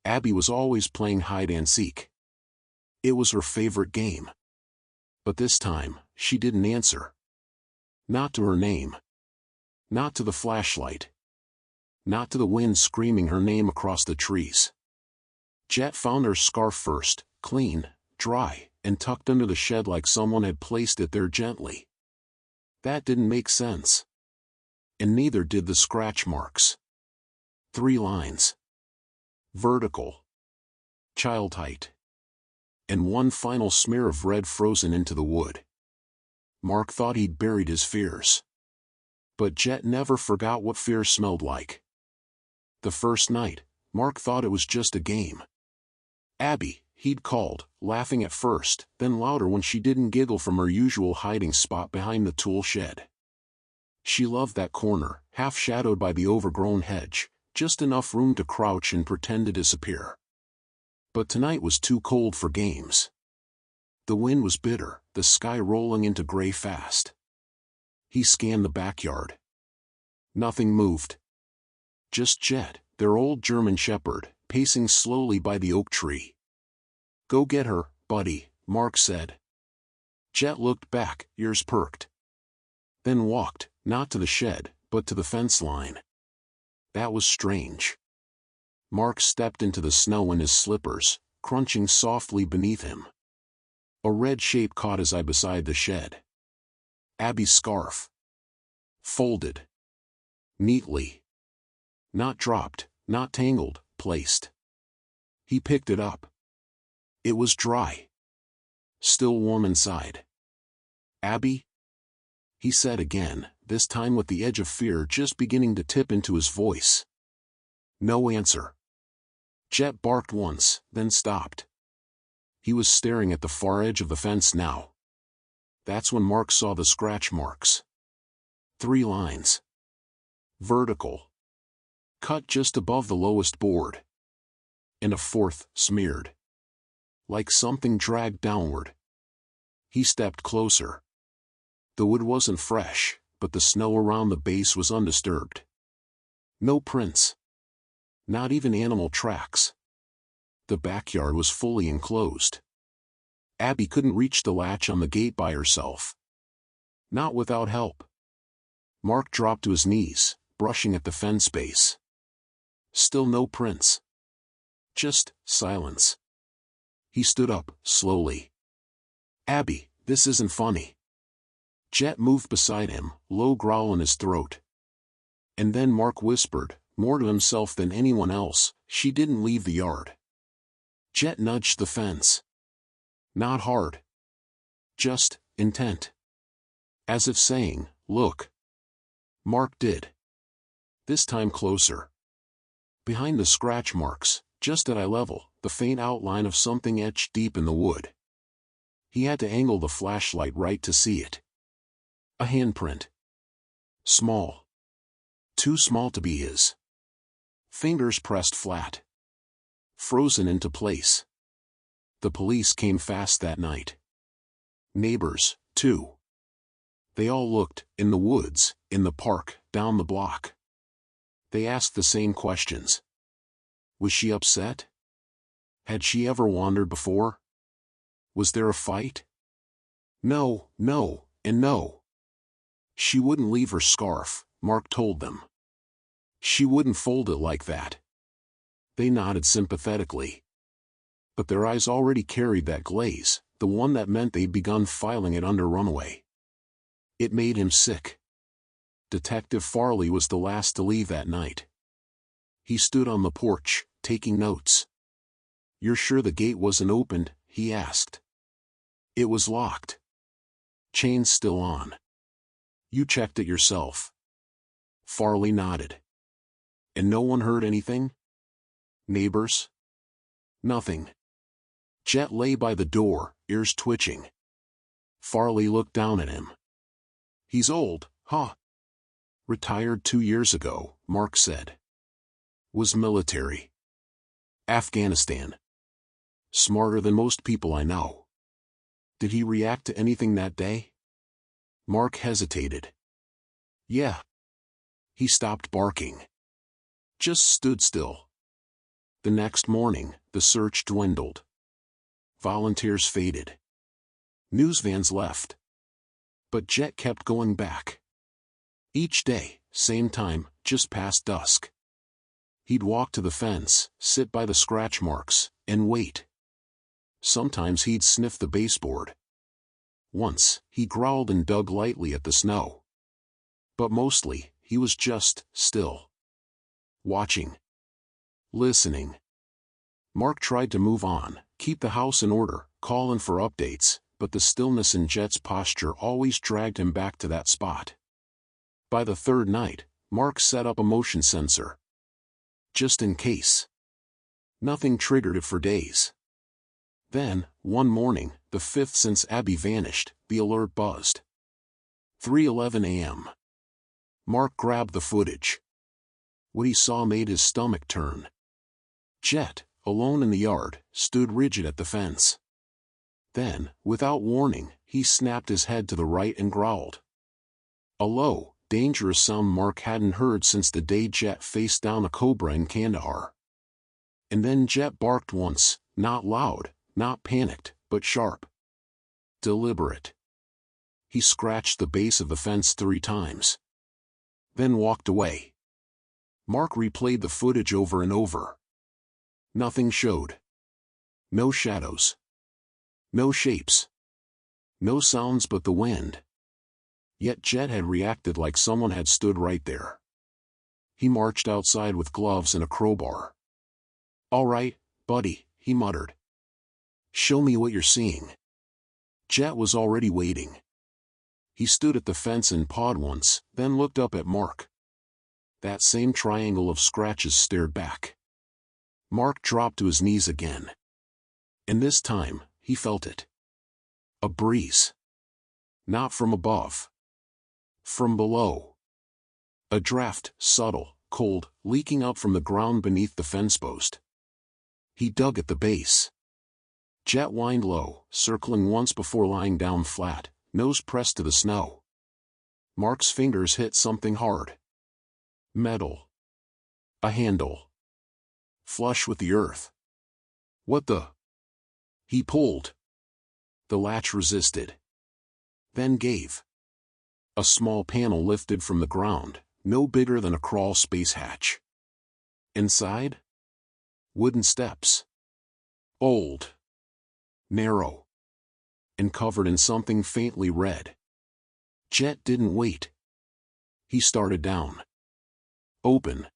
Abby was always playing hide-and-seek. It was her favorite game. But this time, she didn't answer. Not to her name. Not to the flashlight. Not to the wind screaming her name across the trees. Jet found her scarf first, clean, dry, and tucked under the shed like someone had placed it there gently. That didn't make sense. And neither did the scratch marks. 3 lines. Vertical. Child height. And one final smear of red frozen into the wood. Mark thought he'd buried his fears. But Jet never forgot what fear smelled like. The first night, Mark thought it was just a game. Abby, he'd called, laughing at first, then louder when she didn't giggle from her usual hiding spot behind the tool shed. She loved that corner, half shadowed by the overgrown hedge, just enough room to crouch and pretend to disappear. But tonight was too cold for games. The wind was bitter, the sky rolling into gray fast. He scanned the backyard. Nothing moved. Just Jet, their old German shepherd, pacing slowly by the oak tree. "Go get her, buddy," Mark said. Jet looked back, ears perked. Then walked, not to the shed, but to the fence line. That was strange. Mark stepped into the snow in his slippers, crunching softly beneath him. A red shape caught his eye beside the shed. Abby's scarf. Folded. Neatly. Not dropped, not tangled, placed. He picked it up. It was dry. Still warm inside. "Abby?" he said again, this time with the edge of fear just beginning to tip into his voice. No answer. Jet barked once, then stopped. He was staring at the far edge of the fence now. That's when Mark saw the scratch marks. 3 lines. Vertical. Cut just above the lowest board. And a 4th, smeared. Like something dragged downward. He stepped closer. The wood wasn't fresh, but the snow around the base was undisturbed. No prints. Not even animal tracks. The backyard was fully enclosed. Abby couldn't reach the latch on the gate by herself. Not without help. Mark dropped to his knees, brushing at the fence base. Still no prints. Just silence. He stood up, slowly. "Abby, this isn't funny." Jet moved beside him, low growl in his throat. And then Mark whispered, more to himself than anyone else, "She didn't leave the yard." Jet nudged the fence. Not hard. Just, intent. As if saying, "Look." Mark did. This time closer. Behind the scratch marks, just at eye level, the faint outline of something etched deep in the wood. He had to angle the flashlight right to see it. A handprint. Small. Too small to be his. Fingers pressed flat. Frozen into place. The police came fast that night. Neighbors, too. They all looked, in the woods, in the park, down the block. They asked the same questions. Was she upset? Had she ever wandered before? Was there a fight? No, no, and no. She wouldn't leave her scarf, Mark told them. She wouldn't fold it like that. They nodded sympathetically. But their eyes already carried that glaze, the one that meant they'd begun filing it under runaway. It made him sick. Detective Farley was the last to leave that night. He stood on the porch, taking notes. "You're sure the gate wasn't opened?" he asked. "It was locked. Chain's still on. You checked it yourself?" Farley nodded. "And no one heard anything? Neighbors?" "Nothing." Jet lay by the door, ears twitching. Farley looked down at him. "He's old, huh?" "Retired 2 years ago," Mark said. "Was military. Afghanistan. Smarter than most people I know." "Did he react to anything that day?" Mark hesitated. "Yeah." He stopped barking. Just stood still. The next morning, the search dwindled. Volunteers faded. News vans left. But Jet kept going back. Each day, same time, just past dusk. He'd walk to the fence, sit by the scratch marks, and wait. Sometimes he'd sniff the baseboard. Once, he growled and dug lightly at the snow. But mostly, he was just still. Watching. Listening. Mark tried to move on, keep the house in order, call in for updates, but the stillness in Jet's posture always dragged him back to that spot. By the third night, Mark set up a motion sensor. Just in case. Nothing triggered it for days. Then, one morning, the fifth since Abby vanished, the alert buzzed. 3:11 a.m. Mark grabbed the footage. What he saw made his stomach turn. Jet, alone in the yard, stood rigid at the fence. Then, without warning, he snapped his head to the right and growled. A low, dangerous sound Mark hadn't heard since the day Jet faced down a cobra in Kandahar. And then Jet barked once, not loud, not panicked, but sharp. Deliberate. He scratched the base of the fence 3 times. Then walked away. Mark replayed the footage over and over. Nothing showed. No shadows. No shapes. No sounds but the wind. Yet Jet had reacted like someone had stood right there. He marched outside with gloves and a crowbar. "All right, buddy," he muttered. "Show me what you're seeing." Jet was already waiting. He stood at the fence and pawed once, then looked up at Mark. That same triangle of scratches stared back. Mark dropped to his knees again. And this time, he felt it. A breeze. Not from above. From below. A draft, subtle, cold, leaking out from the ground beneath the fence post. He dug at the base. Jet whined low, circling once before lying down flat, nose pressed to the snow. Mark's fingers hit something hard. Metal. A handle. Flush with the earth. What the? He pulled. The latch resisted. Then gave. A small panel lifted from the ground, no bigger than a crawl space hatch. Inside? Wooden steps. Old. Narrow. And covered in something faintly red. Jet didn't wait. He started down. Open.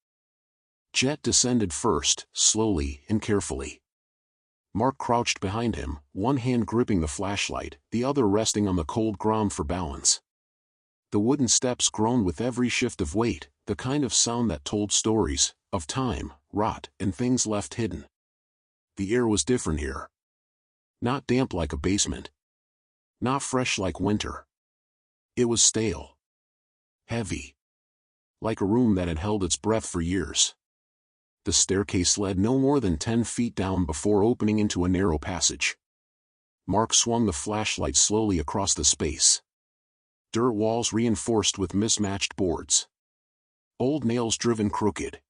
Jet descended first, slowly and carefully. Mark crouched behind him, one hand gripping the flashlight, the other resting on the cold ground for balance. The wooden steps groaned with every shift of weight, the kind of sound that told stories, of time, rot, and things left hidden. The air was different here. Not damp like a basement. Not fresh like winter. It was stale. Heavy. Like a room that had held its breath for years. The staircase led no more than 10 feet down before opening into a narrow passage. Mark swung the flashlight slowly across the space. Dirt walls reinforced with mismatched boards. Old nails driven crooked.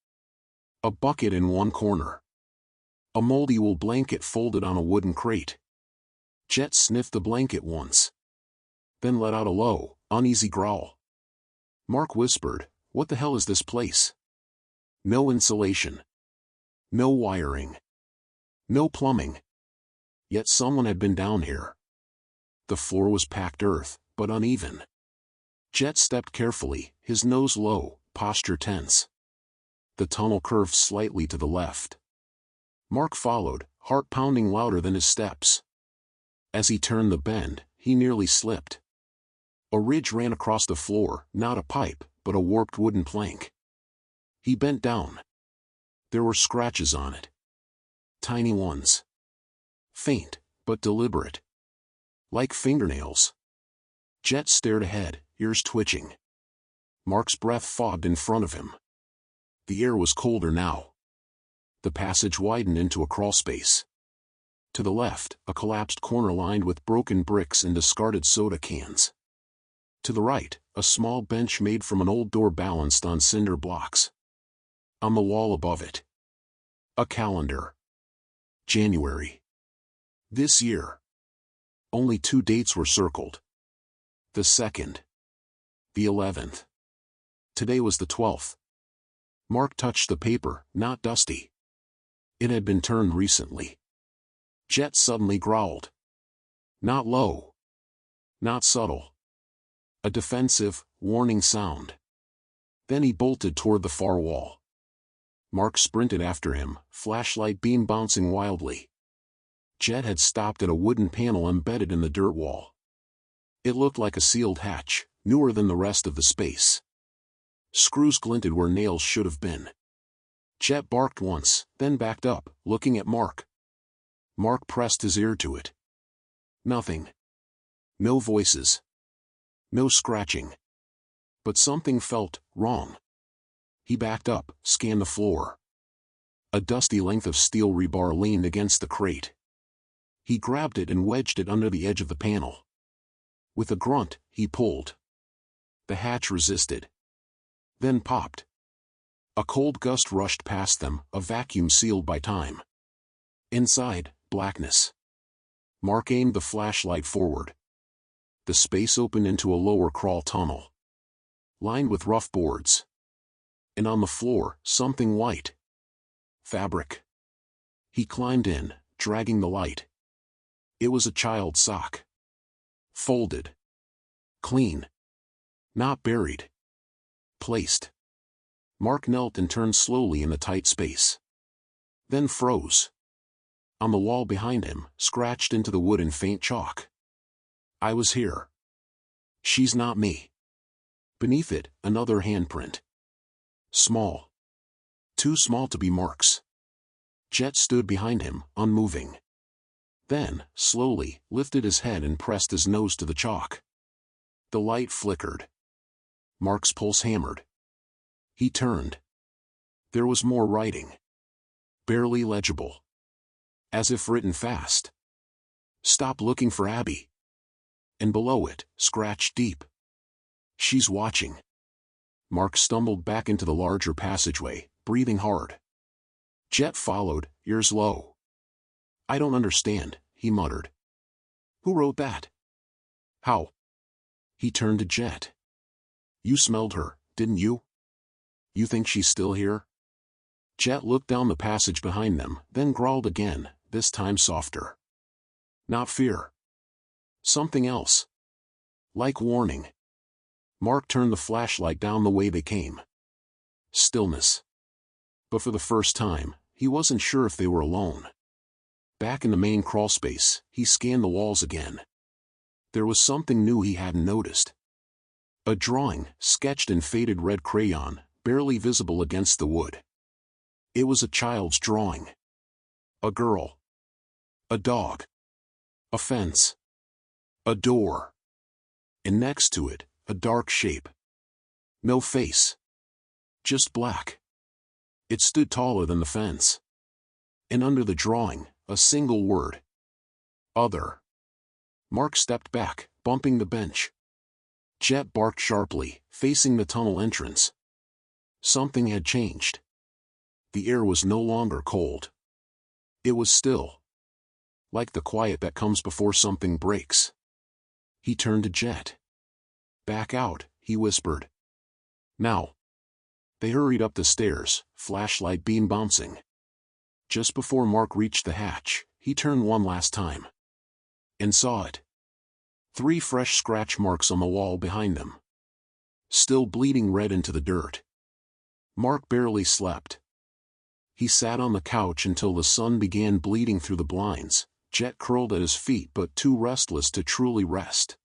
A bucket in one corner. A moldy wool blanket folded on a wooden crate. Jet sniffed the blanket once. Then let out a low, uneasy growl. Mark whispered, "What the hell is this place?" No insulation. No wiring. No plumbing. Yet someone had been down here. The floor was packed earth, but uneven. Jet stepped carefully, his nose low, posture tense. The tunnel curved slightly to the left. Mark followed, heart pounding louder than his steps. As he turned the bend, he nearly slipped. A ridge ran across the floor, not a pipe, but a warped wooden plank. He bent down. There were scratches on it. Tiny ones. Faint, but deliberate. Like fingernails. Jet stared ahead, ears twitching. Mark's breath fogged in front of him. The air was colder now. The passage widened into a crawlspace. To the left, a collapsed corner lined with broken bricks and discarded soda cans. To the right, a small bench made from an old door balanced on cinder blocks. On the wall above it, A calendar. January. This year. Only 2 dates were circled. The 2nd. The 11th. Today was the 12th. Mark touched the paper, not dusty. It had been turned recently. Jet suddenly growled. Not low. Not subtle. A defensive, warning sound. Then he bolted toward the far wall. Mark sprinted after him, flashlight beam bouncing wildly. Jet had stopped at a wooden panel embedded in the dirt wall. It looked like a sealed hatch, newer than the rest of the space. Screws glinted where nails should have been. Jet barked once, then backed up, looking at Mark. Mark pressed his ear to it. Nothing. No voices. No scratching. But something felt wrong. He backed up, scanned the floor. A dusty length of steel rebar leaned against the crate. He grabbed it and wedged it under the edge of the panel. With a grunt, he pulled. The hatch resisted. Then popped. A cold gust rushed past them, a vacuum sealed by time. Inside, blackness. Mark aimed the flashlight forward. The space opened into a lower crawl tunnel. Lined with rough boards. And on the floor, something white. Fabric. He climbed in, dragging the light. It was a child's sock. Folded. Clean. Not buried. Placed. Mark knelt and turned slowly in the tight space. Then froze. On the wall behind him, scratched into the wood in faint chalk. I was here. She's not me. Beneath it, another handprint. Small. Too small to be Mark's. Jet stood behind him, unmoving. Then, slowly, lifted his head and pressed his nose to the chalk. The light flickered. Mark's pulse hammered. He turned. There was more writing. Barely legible. As if written fast. Stop looking for Abby. And below it, scratched deep. She's watching. Mark stumbled back into the larger passageway, breathing hard. Jet followed, ears low. I don't understand, he muttered. Who wrote that? How? He turned to Jet. You smelled her, didn't you? You think she's still here? Jet looked down the passage behind them, then growled again, this time softer. Not fear. Something else. Like warning. Mark turned the flashlight down the way they came. Stillness. But for the first time, he wasn't sure if they were alone. Back in the main crawlspace, he scanned the walls again. There was something new he hadn't noticed. A drawing, sketched in faded red crayon, barely visible against the wood. It was a child's drawing. A girl. A dog. A fence. A door. And next to it, a dark shape. No face. Just black. It stood taller than the fence. And under the drawing, a single word. Other. Mark stepped back, bumping the bench. Jet barked sharply, facing the tunnel entrance. Something had changed. The air was no longer cold. It was still. Like the quiet that comes before something breaks. He turned to Jet. Back out, he whispered. Now. They hurried up the stairs, flashlight beam bouncing. Just before Mark reached the hatch, he turned one last time. And saw it. 3 fresh scratch marks on the wall behind them. Still bleeding red into the dirt. Mark barely slept. He sat on the couch until the sun began bleeding through the blinds, Jet curled at his feet but too restless to truly rest.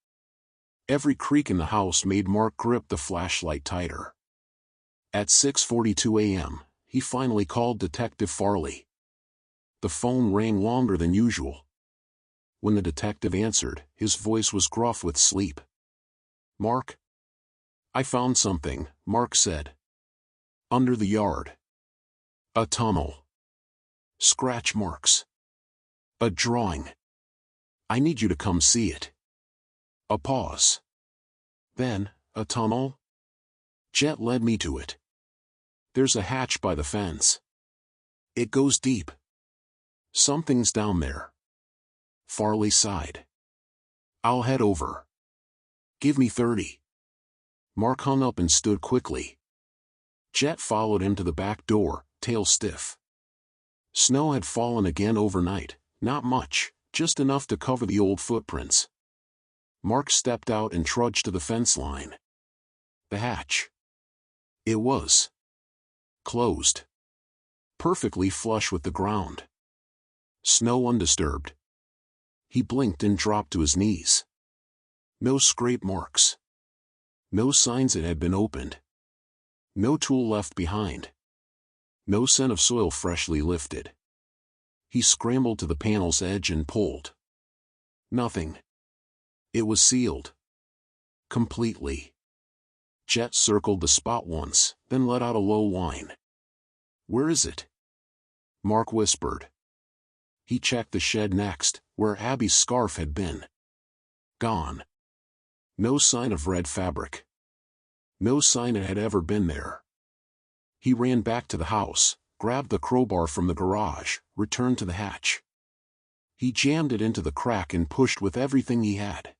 Every creak in the house made Mark grip the flashlight tighter. At 6:42 a.m., he finally called Detective Farley. The phone rang longer than usual. When the detective answered, his voice was gruff with sleep. Mark? I found something, Mark said. Under the yard. A tunnel. Scratch marks. A drawing. I need you to come see it. A pause. Then, a tunnel? Jet led me to it. There's a hatch by the fence. It goes deep. Something's down there. Farley sighed. I'll head over. Give me 30. Mark hung up and stood quickly. Jet followed him to the back door, tail stiff. Snow had fallen again overnight, not much, just enough to cover the old footprints. Mark stepped out and trudged to the fence line. The hatch. It was closed. Perfectly flush with the ground. Snow undisturbed. He blinked and dropped to his knees. No scrape marks. No signs it had been opened. No tool left behind. No scent of soil freshly lifted. He scrambled to the panel's edge and pulled. Nothing. It was sealed. Completely. Jet circled the spot once, then let out a low whine. Where is it? Mark whispered. He checked the shed next, where Abby's scarf had been. Gone. No sign of red fabric. No sign it had ever been there. He ran back to the house, grabbed the crowbar from the garage, returned to the hatch. He jammed it into the crack and pushed with everything he had.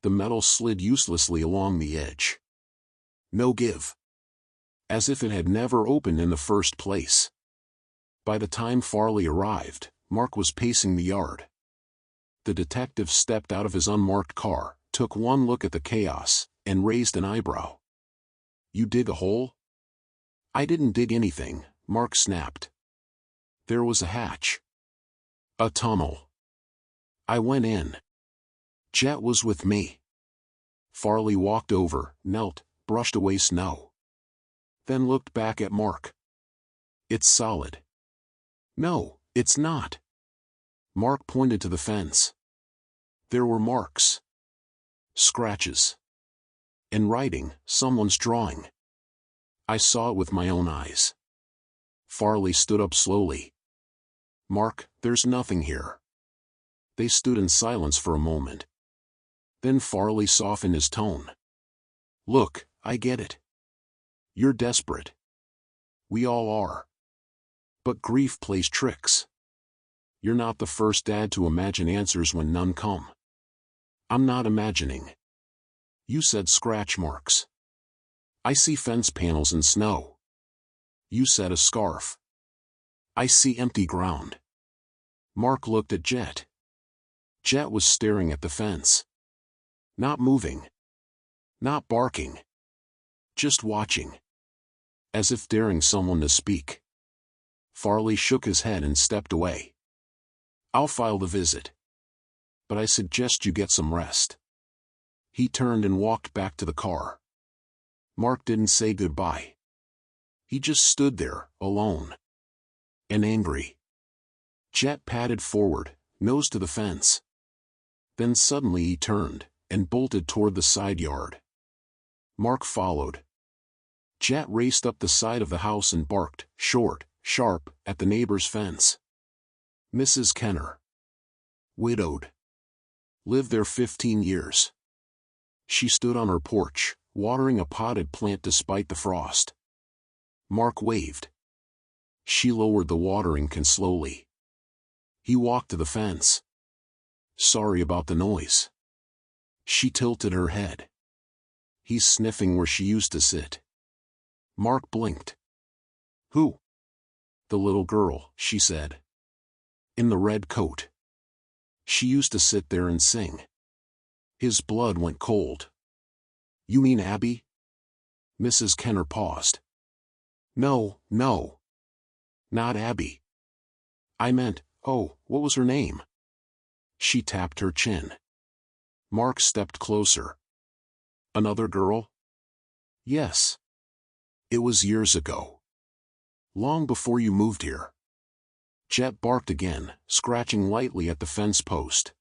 The metal slid uselessly along the edge. No give. As if it had never opened in the first place. By the time Farley arrived, Mark was pacing the yard. The detective stepped out of his unmarked car, took one look at the chaos, and raised an eyebrow. You dig a hole? I didn't dig anything, Mark snapped. There was a hatch. A tunnel. I went in. Jet was with me. Farley walked over, knelt, brushed away snow. Then looked back at Mark. It's solid. No, it's not. Mark pointed to the fence. There were marks. Scratches. In writing, someone's drawing. I saw it with my own eyes. Farley stood up slowly. Mark, there's nothing here. They stood in silence for a moment. Then Farley softened his tone. Look, I get it. You're desperate. We all are. But grief plays tricks. You're not the first dad to imagine answers when none come. I'm not imagining. You said scratch marks. I see fence panels and snow. You said a scarf. I see empty ground. Mark looked at Jet. Jet was staring at the fence. Not moving. Not barking. Just watching. As if daring someone to speak. Farley shook his head and stepped away. I'll file the visit. But I suggest you get some rest. He turned and walked back to the car. Mark didn't say goodbye. He just stood there, alone. And angry. Jet padded forward, nose to the fence. Then suddenly he turned, and bolted toward the side yard. Mark followed. Jet raced up the side of the house and barked, short, sharp, at the neighbor's fence. Mrs. Kenner. Widowed. Lived there 15 years. She stood on her porch, watering a potted plant despite the frost. Mark waved. She lowered the watering can slowly. He walked to the fence. Sorry about the noise. She tilted her head. He's sniffing where she used to sit. Mark blinked. Who? The little girl, she said. In the red coat. She used to sit there and sing. His blood went cold. You mean Abby? Mrs. Kenner paused. No, no. Not Abby. I meant, oh, what was her name? She tapped her chin. Mark stepped closer. Another girl? Yes. It was years ago. Long before you moved here. Jet barked again, scratching lightly at the fence post.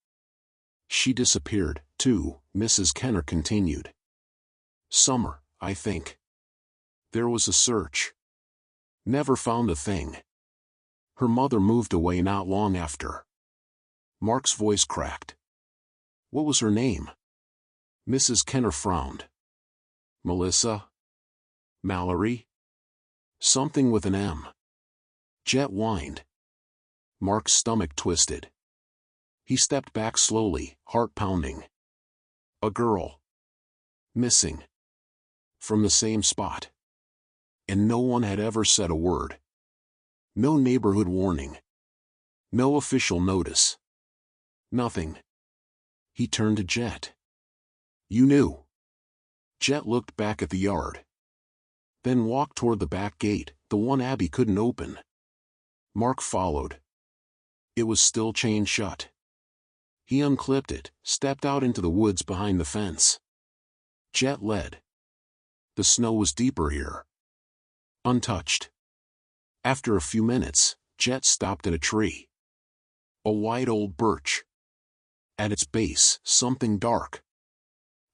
She disappeared, too, Mrs. Kenner continued. Summer, I think. There was a search. Never found a thing. Her mother moved away not long after. Mark's voice cracked. What was her name? Mrs. Kenner frowned. Melissa? Mallory? Something with an M. Jet whined. Mark's stomach twisted. He stepped back slowly, heart pounding. A girl. Missing. From the same spot. And no one had ever said a word. No neighborhood warning. No official notice. Nothing. He turned to Jet. You knew. Jet looked back at the yard. Then walked toward the back gate, the one Abby couldn't open. Mark followed. It was still chained shut. He unclipped it, stepped out into the woods behind the fence. Jet led. The snow was deeper here. Untouched. After a few minutes, Jet stopped at a tree. A white old birch. At its base, something dark.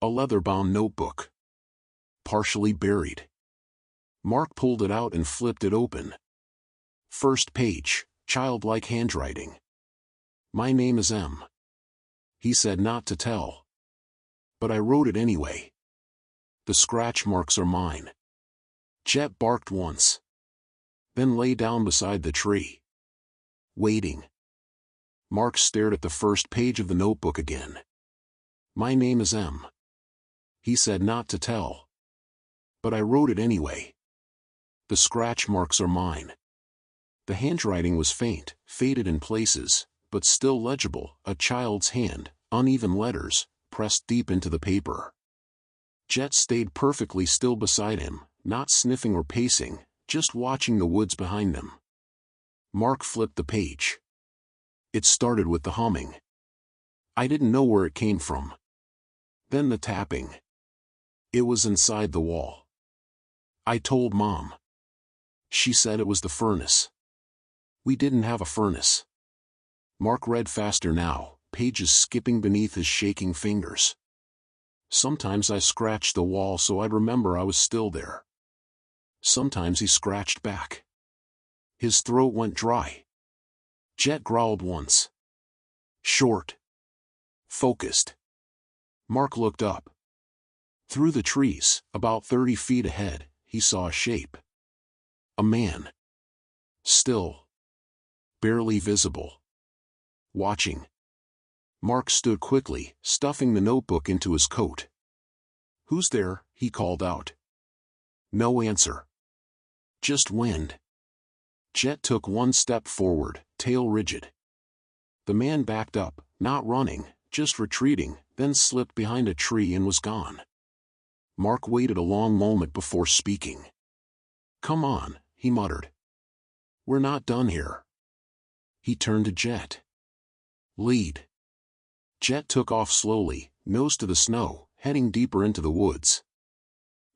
A leather-bound notebook. Partially buried. Mark pulled it out and flipped it open. First page, childlike handwriting. My name is M. He said not to tell. But I wrote it anyway. The scratch marks are mine. Jet barked once. Then lay down beside the tree. Waiting. Mark stared at the first page of the notebook again. My name is M. He said not to tell. But I wrote it anyway. The scratch marks are mine. The handwriting was faint, faded in places, but still legible, a child's hand, uneven letters, pressed deep into the paper. Jet stayed perfectly still beside him, not sniffing or pacing, just watching the woods behind them. Mark flipped the page. It started with the humming. I didn't know where it came from. Then the tapping. It was inside the wall. I told Mom. She said it was the furnace. We didn't have a furnace. Mark read faster now, pages skipping beneath his shaking fingers. Sometimes I scratched the wall so I'd remember I was still there. Sometimes he scratched back. His throat went dry. Jet growled once. Short. Focused. Mark looked up. Through the trees, about 30 feet ahead, he saw a shape. A man. Still. Barely visible. Watching. Mark stood quickly, stuffing the notebook into his coat. Who's there? He called out. No answer. Just wind. Jet took one step forward, tail rigid. The man backed up, not running, just retreating, then slipped behind a tree and was gone. Mark waited a long moment before speaking. Come on, he muttered. We're not done here. He turned to Jet. Lead. Jet took off slowly, nose to the snow, heading deeper into the woods.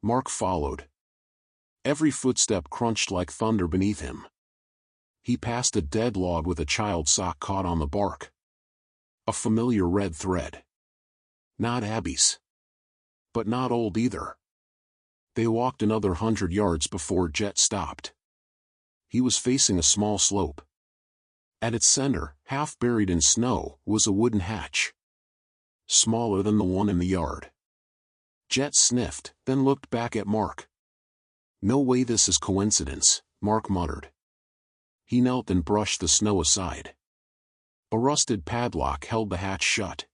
Mark followed. Every footstep crunched like thunder beneath him. He passed a dead log with a child's sock caught on the bark. A familiar red thread. Not Abby's. But not old either. They walked another 100 yards before Jet stopped. He was facing a small slope. At its center, half buried in snow, was a wooden hatch. Smaller than the one in the yard. Jet sniffed, then looked back at Mark. No way this is coincidence, Mark muttered. He knelt and brushed the snow aside. A rusted padlock held the hatch shut.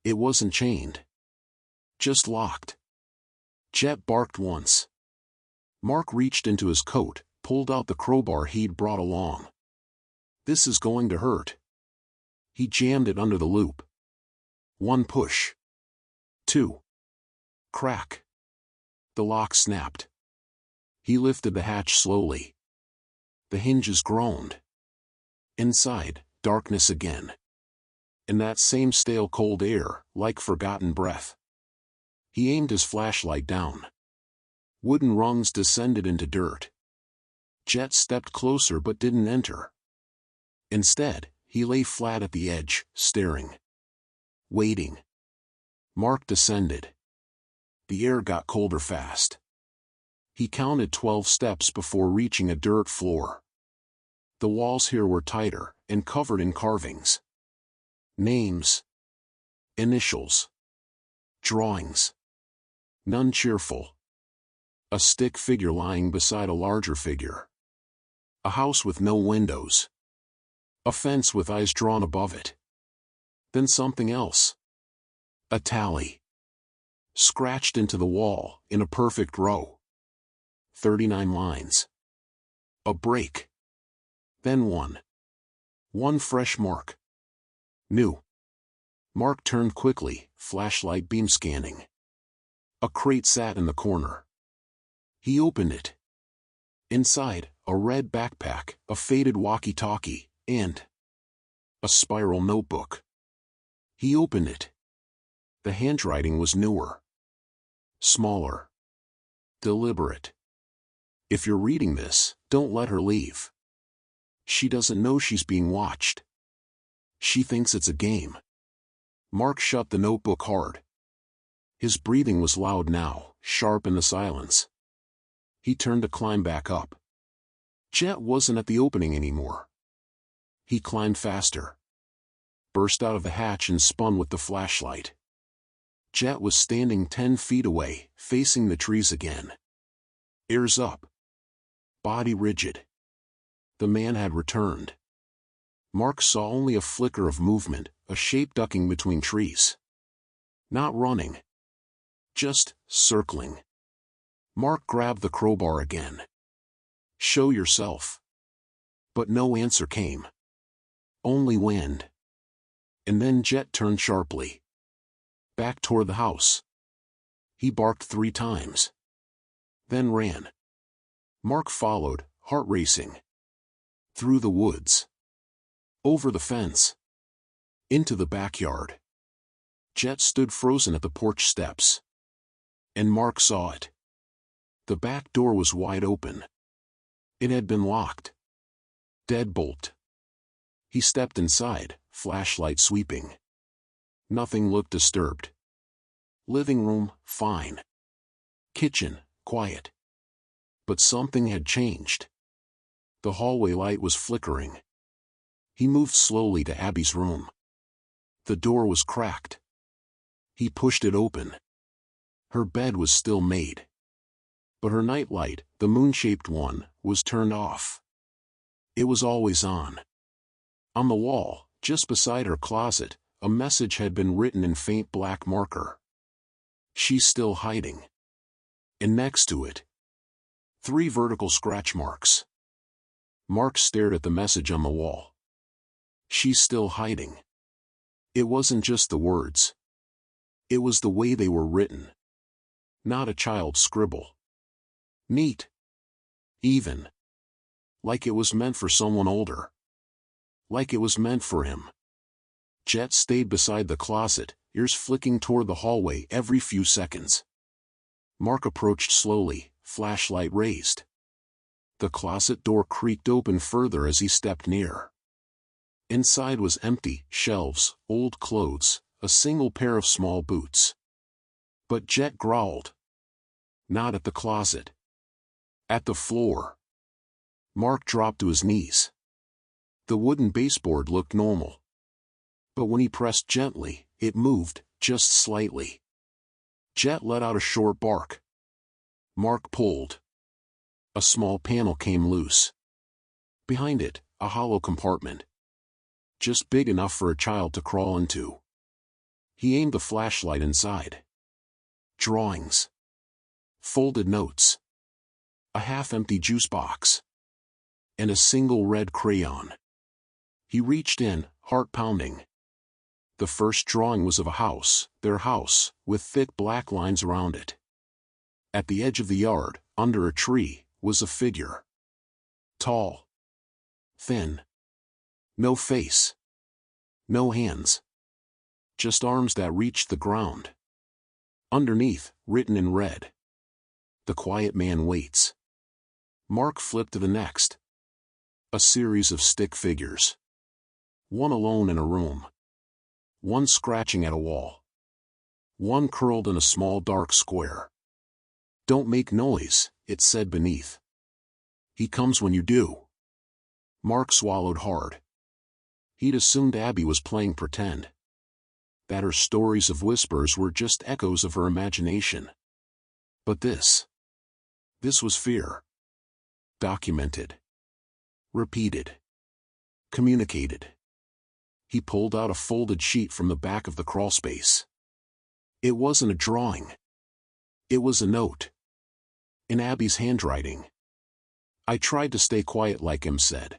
It wasn't chained. Just locked. Jet barked once. Mark reached into his coat, pulled out the crowbar he'd brought along. This is going to hurt. He jammed it under the loop. One push. Two. Crack. The lock snapped. He lifted the hatch slowly. The hinges groaned. Inside, darkness again. And that same stale cold air, like forgotten breath. He aimed his flashlight down. Wooden rungs descended into dirt. Jet stepped closer but didn't enter. Instead, he lay flat at the edge, staring. Waiting. Mark descended. The air got colder fast. He counted 12 steps before reaching a dirt floor. The walls here were tighter, and covered in carvings. Names. Initials. Drawings. None cheerful. A stick figure lying beside a larger figure. A house with no windows. A fence with eyes drawn above it. Then something else. A tally. Scratched into the wall, in a perfect row. 39 lines. A break. Then one. One fresh mark. New. Mark turned quickly, flashlight beam scanning. A crate sat in the corner. He opened it. Inside, a red backpack, a faded walkie-talkie, and a spiral notebook. He opened it. The handwriting was newer. Smaller. Deliberate. If you're reading this, don't let her leave. She doesn't know she's being watched. She thinks it's a game. Mark shut the notebook hard. His breathing was loud now, sharp in the silence. He turned to climb back up. Jet wasn't at the opening anymore. He climbed faster. Burst out of the hatch and spun with the flashlight. Jet was standing 10 feet away, facing the trees again. Ears up. Body rigid. The man had returned. Mark saw only a flicker of movement, a shape ducking between trees. Not running. Just circling. Mark grabbed the crowbar again. Show yourself. But no answer came. Only wind. And then Jet turned sharply. Back toward the house. He barked 3 times. Then ran. Mark followed, heart racing. Through the woods. Over the fence. Into the backyard. Jet stood frozen at the porch steps. And Mark saw it. The back door was wide open. It had been locked. Deadbolt. He stepped inside, flashlight sweeping. Nothing looked disturbed. Living room, fine. Kitchen, quiet. But something had changed. The hallway light was flickering. He moved slowly to Abby's room. The door was cracked. He pushed it open. Her bed was still made. But her nightlight, the moon-shaped one, was turned off. It was always on. On the wall, just beside her closet, a message had been written in faint black marker. She's still hiding. And next to it, 3 vertical scratch marks. Mark stared at the message on the wall. She's still hiding. It wasn't just the words. It was the way they were written. Not a child's scribble. Neat. Even. Like it was meant for someone older. Like it was meant for him. Jet stayed beside the closet, ears flicking toward the hallway every few seconds. Mark approached slowly, flashlight raised. The closet door creaked open further as he stepped near. Inside was empty, shelves, old clothes, a single pair of small boots. But Jet growled. Not at the closet. At the floor. Mark dropped to his knees. The wooden baseboard looked normal. But when he pressed gently, it moved, just slightly. Jet let out a short bark. Mark pulled. A small panel came loose. Behind it, a hollow compartment. Just big enough for a child to crawl into. He aimed the flashlight inside. Drawings. Folded notes. A half-empty juice box. And a single red crayon. He reached in, heart pounding. The first drawing was of a house, their house, with thick black lines around it. At the edge of the yard, under a tree, was a figure. Tall. Thin. No face. No hands. Just arms that reached the ground. Underneath, written in red. The quiet man waits. Mark flipped to the next. A series of stick figures. One alone in a room. One scratching at a wall. One curled in a small dark square. Don't make noise, it said beneath. He comes when you do. Mark swallowed hard. He'd assumed Abby was playing pretend. That her stories of whispers were just echoes of her imagination. But this was fear. Documented. repeated, communicated. He pulled out a folded sheet from the back of the crawlspace. It wasn't a drawing. It was a note. In Abby's handwriting. I tried to stay quiet like him said.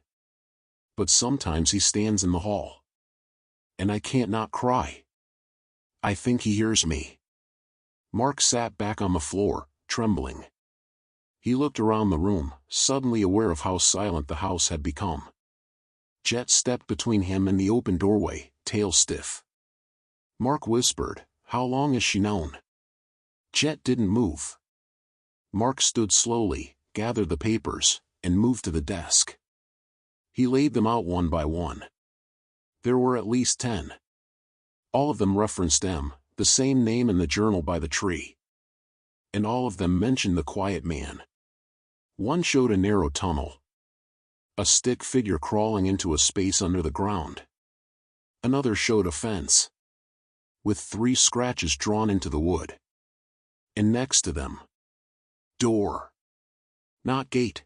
But sometimes he stands in the hall. And I can't not cry. I think he hears me. Mark sat back on the floor, trembling. He looked around the room, suddenly aware of how silent the house had become. Jet stepped between him and the open doorway, tail stiff. Mark whispered, "How long has she known?" Jet didn't move. Mark stood slowly, gathered the papers, and moved to the desk. He laid them out one by one. There were at least 10. All of them referenced M, the same name in the journal by the tree. And all of them mentioned the quiet man. One showed a narrow tunnel. A stick figure crawling into a space under the ground. Another showed a fence, with 3 scratches drawn into the wood. And next to them, door. Not gate.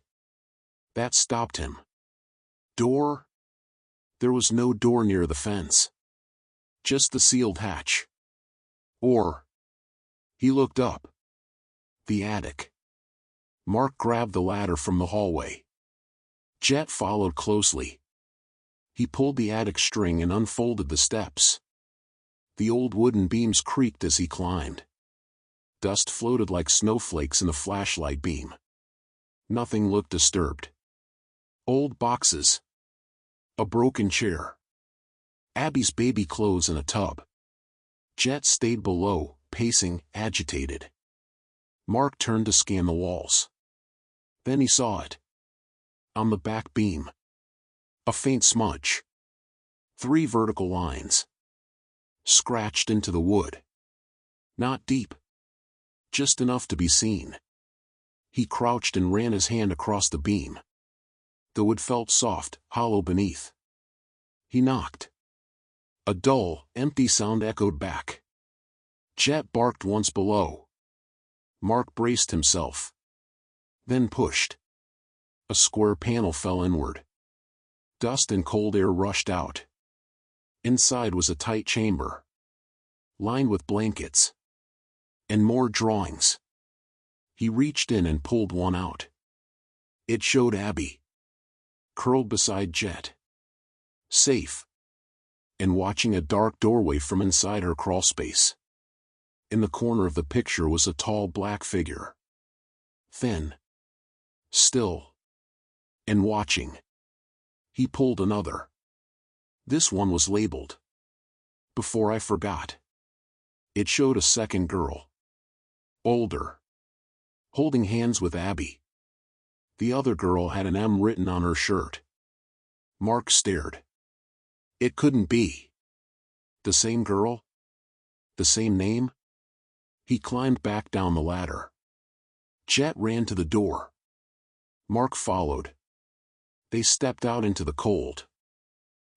That stopped him. Door? There was no door near the fence. Just the sealed hatch. Or. He looked up. The attic. Mark grabbed the ladder from the hallway. Jet followed closely. He pulled the attic string and unfolded the steps. The old wooden beams creaked as he climbed. Dust floated like snowflakes in the flashlight beam. Nothing looked disturbed. Old boxes. A broken chair. Abby's baby clothes in a tub. Jet stayed below, pacing, agitated. Mark turned to scan the walls. Then he saw it. On the back beam. A faint smudge. 3 vertical lines. Scratched into the wood. Not deep. Just enough to be seen. He crouched and ran his hand across the beam. The wood felt soft, hollow beneath. He knocked. A dull, empty sound echoed back. Jet barked once below. Mark braced himself. Then pushed. A square panel fell inward. Dust and cold air rushed out. Inside was a tight chamber, lined with blankets. And more drawings. He reached in and pulled one out. It showed Abby, curled beside Jet. Safe. And watching a dark doorway from inside her crawlspace. In the corner of the picture was a tall black figure. Thin. Still. And watching. He pulled another. This one was labeled. Before I forgot. It showed a second girl. Older. Holding hands with Abby. The other girl had an M written on her shirt. Mark stared. It couldn't be. The same girl? The same name? He climbed back down the ladder. Jet ran to the door. Mark followed. They stepped out into the cold.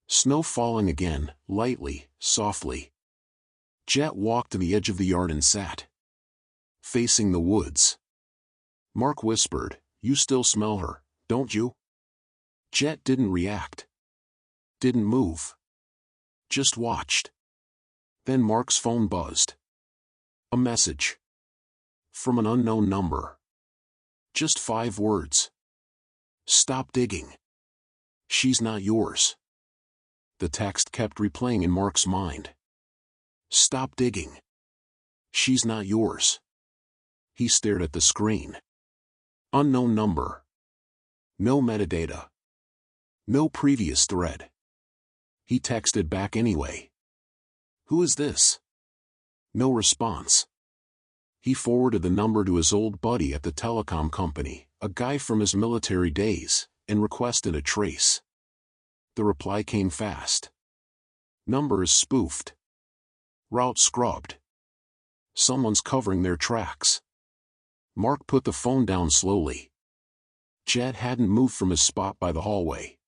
Snow falling again, lightly, softly. Jet walked to the edge of the yard and sat, facing the woods. Mark whispered, "You still smell her, don't you?" Jet didn't react. Didn't move. Just watched. Then Mark's phone buzzed. A message. From an unknown number. Just 5 words. Stop digging. She's not yours. The text kept replaying in Mark's mind. Stop digging. She's not yours. He stared at the screen. Unknown number. No metadata. No previous thread. He texted back anyway. Who is this? No response. He forwarded the number to his old buddy at the telecom company, a guy from his military days, and requested a trace. The reply came fast. Number is spoofed. Route scrubbed. Someone's covering their tracks. Mark put the phone down slowly. Jet hadn't moved from his spot by the hallway.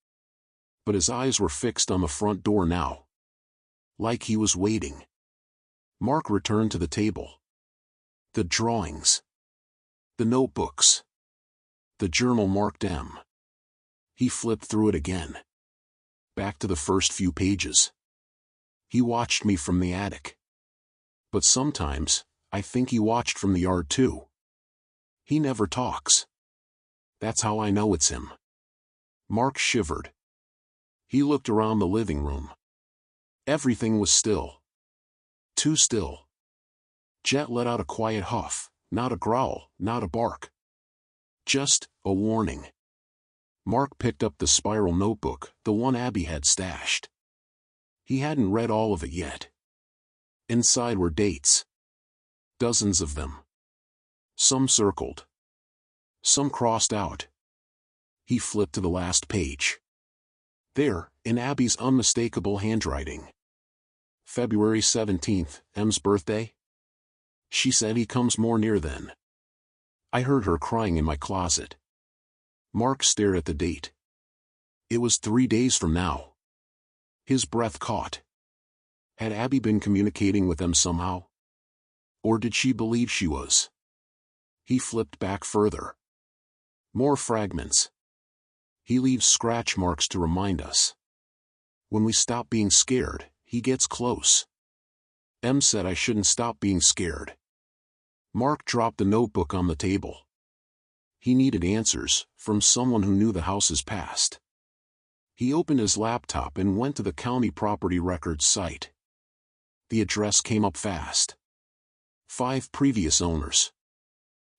But his eyes were fixed on the front door now. Like he was waiting. Mark returned to the table. The drawings. The notebooks. The journal marked M. He flipped through it again. Back to the first few pages. He watched me from the attic. But sometimes, I think he watched from the yard too. He never talks. That's how I know it's him. Mark shivered. He looked around the living room. Everything was still. Too still. Jet let out a quiet huff, not a growl, not a bark. Just a warning. Mark picked up the spiral notebook, the one Abby had stashed. He hadn't read all of it yet. Inside were dates. Dozens of them. Some circled. Some crossed out. He flipped to the last page. There, in Abby's unmistakable handwriting. February 17th, M's birthday? She said he comes more near then. I heard her crying in my closet. Mark stared at the date. It was 3 days from now. His breath caught. Had Abby been communicating with them somehow? Or did she believe she was? He flipped back further. More fragments. He leaves scratch marks to remind us. When we stop being scared, he gets close. M said I shouldn't stop being scared. Mark dropped the notebook on the table. He needed answers, from someone who knew the house's past. He opened his laptop and went to the county property records site. The address came up fast. 5 previous owners.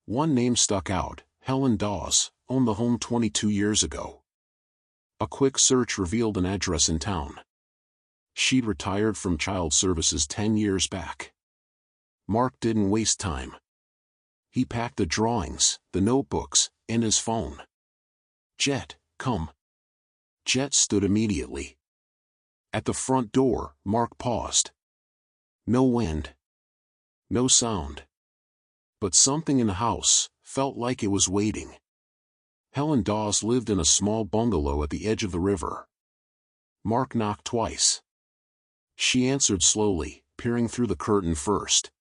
One name stuck out, Helen Dawes, owned the home 22 years ago. A quick search revealed an address in town. She'd retired from child services 10 years back. Mark didn't waste time. He packed the drawings, the notebooks, and his phone. Jet, come. Jet stood immediately. At the front door, Mark paused. No wind. No sound. But something in the house felt like it was waiting. Helen Dawes lived in a small bungalow at the edge of the river. Mark knocked twice. She answered slowly, peering through the curtain first.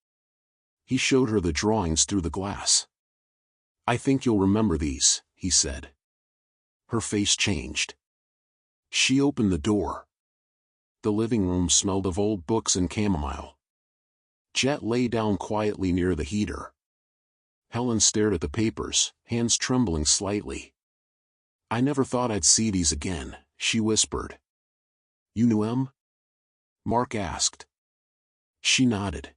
He showed her the drawings through the glass. I think you'll remember these, he said. Her face changed. She opened the door. The living room smelled of old books and chamomile. Jet lay down quietly near the heater. Helen stared at the papers, hands trembling slightly. I never thought I'd see these again, she whispered. You knew him? Mark asked. She nodded.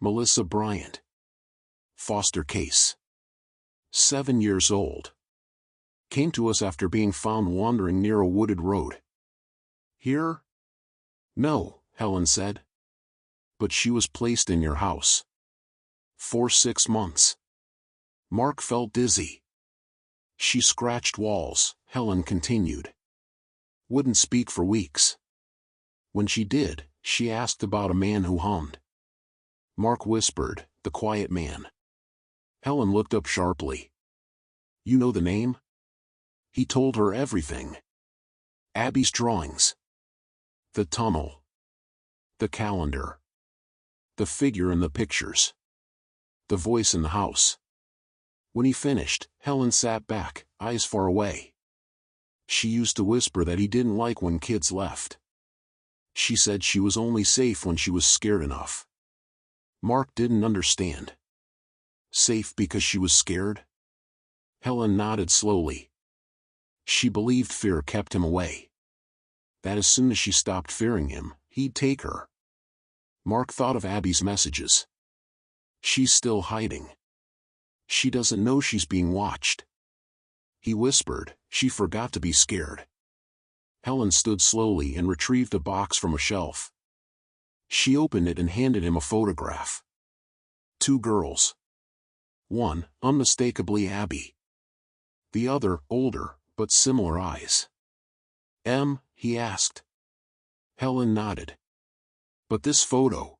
Melissa Bryant. Foster case. 7 years old. Came to us after being found wandering near a wooded road. Here? No, Helen said. But she was placed in your house. For 6 months. Mark felt dizzy. She scratched walls, Helen continued. Wouldn't speak for weeks. When she did, she asked about a man who hummed. Mark whispered, the quiet man. Helen looked up sharply. You know the name? He told her everything. Abby's drawings. The tunnel. The calendar. The figure in the pictures. The voice in the house. When he finished, Helen sat back, eyes far away. She used to whisper that he didn't like when kids left. She said she was only safe when she was scared enough. Mark didn't understand. Safe because she was scared? Helen nodded slowly. She believed fear kept him away. That as soon as she stopped fearing him, he'd take her. Mark thought of Abby's messages. She's still hiding. She doesn't know she's being watched. He whispered, she forgot to be scared. Helen stood slowly and retrieved a box from a shelf. She opened it and handed him a photograph. 2 girls. One, unmistakably Abby. The other, older, but similar eyes. M, he asked. Helen nodded. But this photo.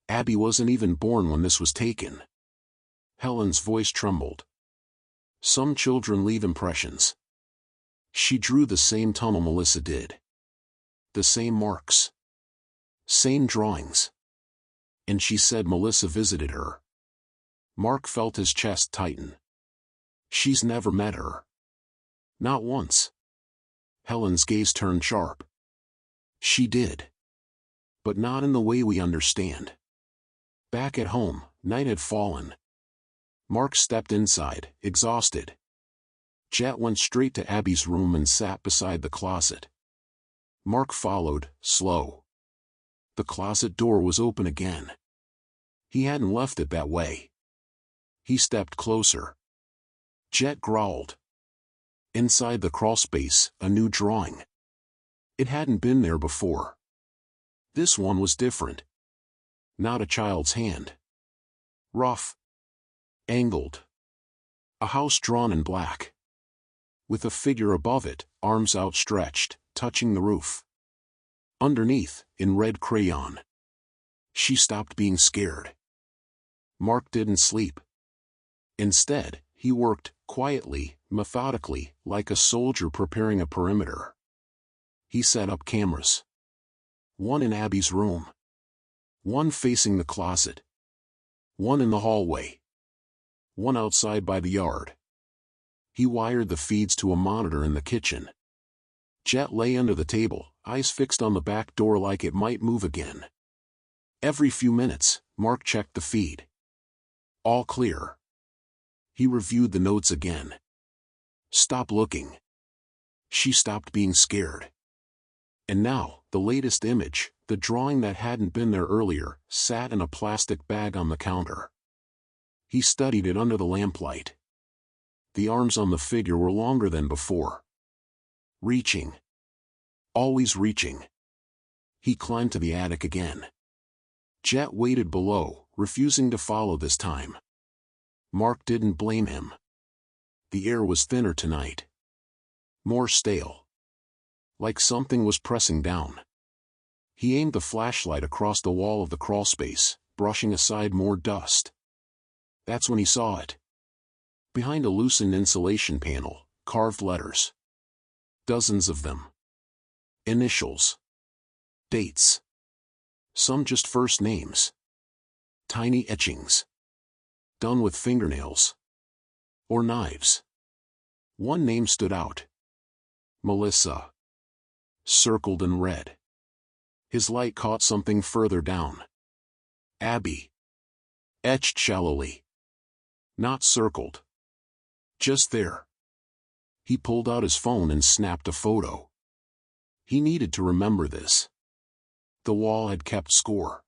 Abby wasn't even born when this was taken. Helen's voice trembled. Some children leave impressions. She drew the same tunnel Melissa did. The same marks. Same drawings. And she said Melissa visited her. Mark felt his chest tighten. She's never met her. Not once. Helen's gaze turned sharp. She did. But not in the way we understand. Back at home, night had fallen. Mark stepped inside, exhausted. Jet went straight to Abby's room and sat beside the closet. Mark followed, slow. The closet door was open again. He hadn't left it that way. He stepped closer. Jet growled. Inside the crawlspace, a new drawing. It hadn't been there before. This one was different. Not a child's hand. Rough. Angled. A house drawn in black. With a figure above it, arms outstretched, touching the roof. Underneath, in red crayon. She stopped being scared. Mark didn't sleep. Instead, he worked, quietly, methodically, like a soldier preparing a perimeter. He set up cameras. One in Abby's room. One facing the closet. One in the hallway. One outside by the yard. He wired the feeds to a monitor in the kitchen. Jet lay under the table, eyes fixed on the back door like it might move again. Every few minutes, Mark checked the feed. All clear. He reviewed the notes again. Stop looking. She stopped being scared. And now, the latest image, the drawing that hadn't been there earlier, sat in a plastic bag on the counter. He studied it under the lamplight. The arms on the figure were longer than before. Reaching. Always reaching. He climbed to the attic again. Jet waited below, refusing to follow this time. Mark didn't blame him. The air was thinner tonight. More stale. Like something was pressing down. He aimed the flashlight across the wall of the crawlspace, brushing aside more dust. That's when he saw it. Behind a loosened insulation panel, carved letters. Dozens of them. Initials. Dates. Some just first names. Tiny etchings. Done with fingernails. Or knives. One name stood out. Melissa. Circled in red. His light caught something further down. Abby. Etched shallowly. Not circled. Just there. He pulled out his phone and snapped a photo. He needed to remember this. The wall had kept score.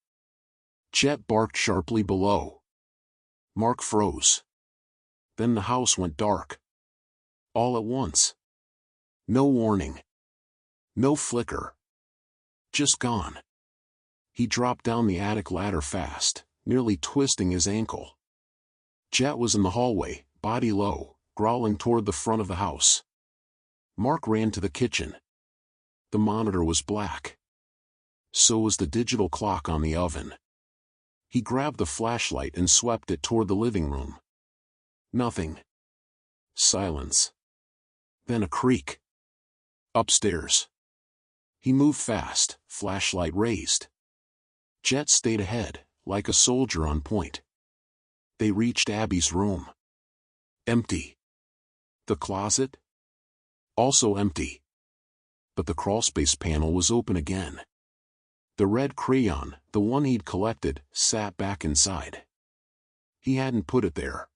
Jet barked sharply below. Mark froze. Then the house went dark. All at once. No warning. No flicker. Just gone. He dropped down the attic ladder fast, nearly twisting his ankle. Jet was in the hallway, body low, growling toward the front of the house. Mark ran to the kitchen. The monitor was black. So was the digital clock on the oven. He grabbed the flashlight and swept it toward the living room. Nothing. Silence. Then a creak. Upstairs. He moved fast, flashlight raised. Jet stayed ahead, like a soldier on point. They reached Abby's room. Empty. The closet? Also empty. But the crawlspace panel was open again. The red crayon, the one he'd collected, sat back inside. He hadn't put it there.